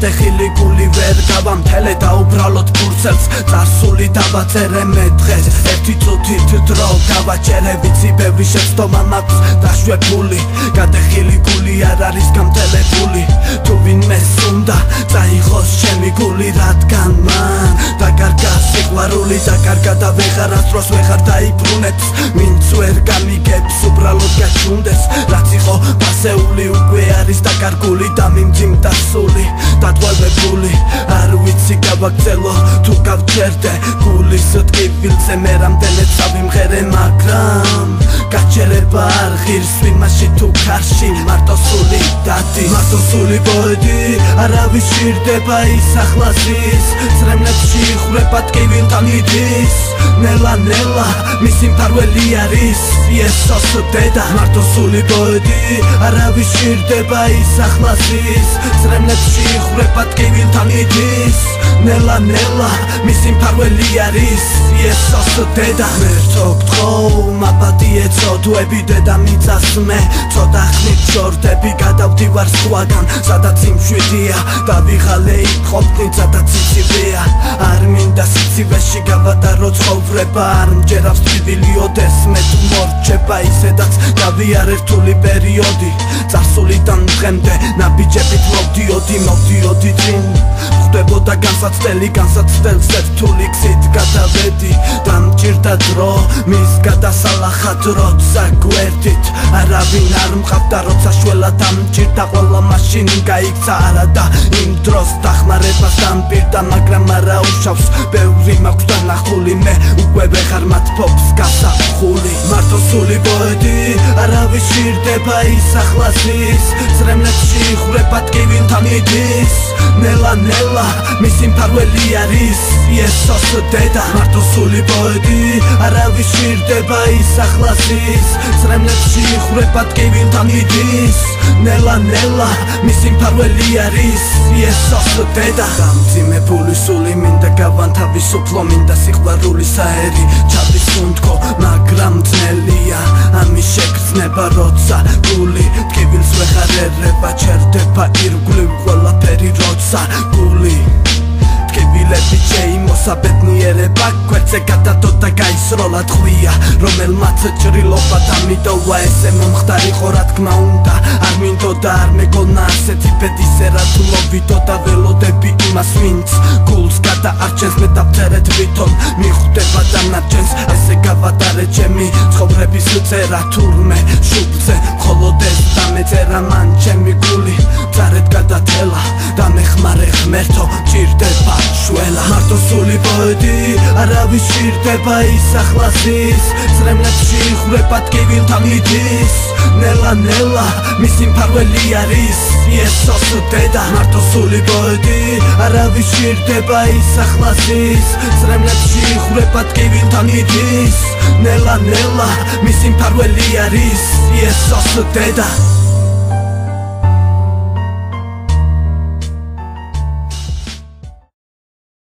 გადახილი გული ვერ გავამთელე და უბრალოდ ფურცელს წარსული დავაწერე მე დღეს ერთი წუთით დრო გავაჭერე ვიცი ბევრი შეცდომა მაქვს დაშვებული გადახილი გული არ არის გამთელებული თუ ვინმეს უნდა წაიღოს ჩემი გული რადგან მან დაკარგა სიყვარული დაკარგა და ვეღარასდროს ვეღარ დაიბრუნებს ვინც ვერ გამიგებს უბრალოდ გაჩუნდეს რაც იყო პასეული უკვე არის დაკარგული და მიმძიმდა სული დატყვევებული არ ვიცი გავაგრძელო თუ გავჩერდე გულის ტკივილზე მე რამდენად დავიმღერე მაგრამ გაჩერება არ ღირს ვინმაში თუ ქარში მარტო სული დადის მარტო სული პოეტი არავის ჭირდება ის ახლაზის წრემლებში ხრება ტკივილთან იდის ნელა ნელა მისი მფარველი არის იესოს დედა მარტო სული პოეტი არავის ჭირდება ის ახლაზის წრემლებში ხრება ტკივილთან იდის ნელა ნელა მისი მფარველი არის იესოს დედა მერტო გთხოვ მაპატიე წოდვები დედა მიწასმე ცოტა ხნით შორდები გადავდივარ სხვაგან სადაც იმშვიდია და ვიღალე იყოფნით სადაც სიცივეა არ მინდა სიცივეში გავატარო ცხოვრება არ მჯერავს თბილიოდეს მე თუ მორჩება ისედაც გავიარე რთული პერიოდი წარსულიდან დღემდე ნაბიჯებით მოვდიოდი წინ ხვდებოდა განსაცდელს რთული გზით გადავედი და მჭირდა დრო მის გადასალახად როცა გვერდით არავინ არ მყავდა როცა შველა დამჭირდა ყველა მაშინ გაიქცა არა და იმ დროს დახმარებას დამპირდა მაგრამ არა უშავს ბევრი მაქვს დანახული მე უკვე ვეღარ მათ ფობს გასახული მარტო სული პოეტი არავის ჭირდება ის ახლაზის წრემლებში ხრება ტკივილთან იდის ნელა ნელა მისი მფარველი არის იესოს დედა მარტო სული პოეტი არავის ჭირდება ის ახლაზის წრემლებში ხრება ტკივილთან იდის ნელა ნელა მისი მფარველი არის იესოს დედა გამძიმებული სული მინდა გავანთავისუფლო მინდა სიყვარულის აერი ჩავისუნთქო მაგრამ ძნელია ამის შეგრძნება როცა გული ტკივილს ვეღარ ერება ჩერდება ირგვლივ ყველაფერი როცა გული ტკივილები შეიმოსა ბედნიერება გვერდზე გადადო და გაისროლა ტყვია რომელმაც ჭრილობა დამიტოვა ესე მომხდარიყო რა თქმა უნდა არ მინდოდა არ მეგონა ასეთი ბედისერა თუ მოვიდო და ველოდები იმას ვინც გულს გადაარჩენს მე დავწერე თვითონ მიხვდება დანარჩენს ესე გავატარე ჩემი ცხოვრების წერა თურმე შუბლზე მხოლოდ ეს დამეწერა მან ჩემი გული წარეთ გადათელა და მეხმარე ღმერთო ჭირდება შველა მარტო სული პოეტი არავის ჭირდება ის ახლაზის წრემლებში ხრება ტკივილთან იდის ნელა ნელა მისი მფარველი არის იესოს დედა მარტო სული პოეტი არავის ჭირდება ის ახლაზის წრემლებში ხრება ტკივილთან იდის ნელა ნელა მისი მფარველი არის იესოს დედა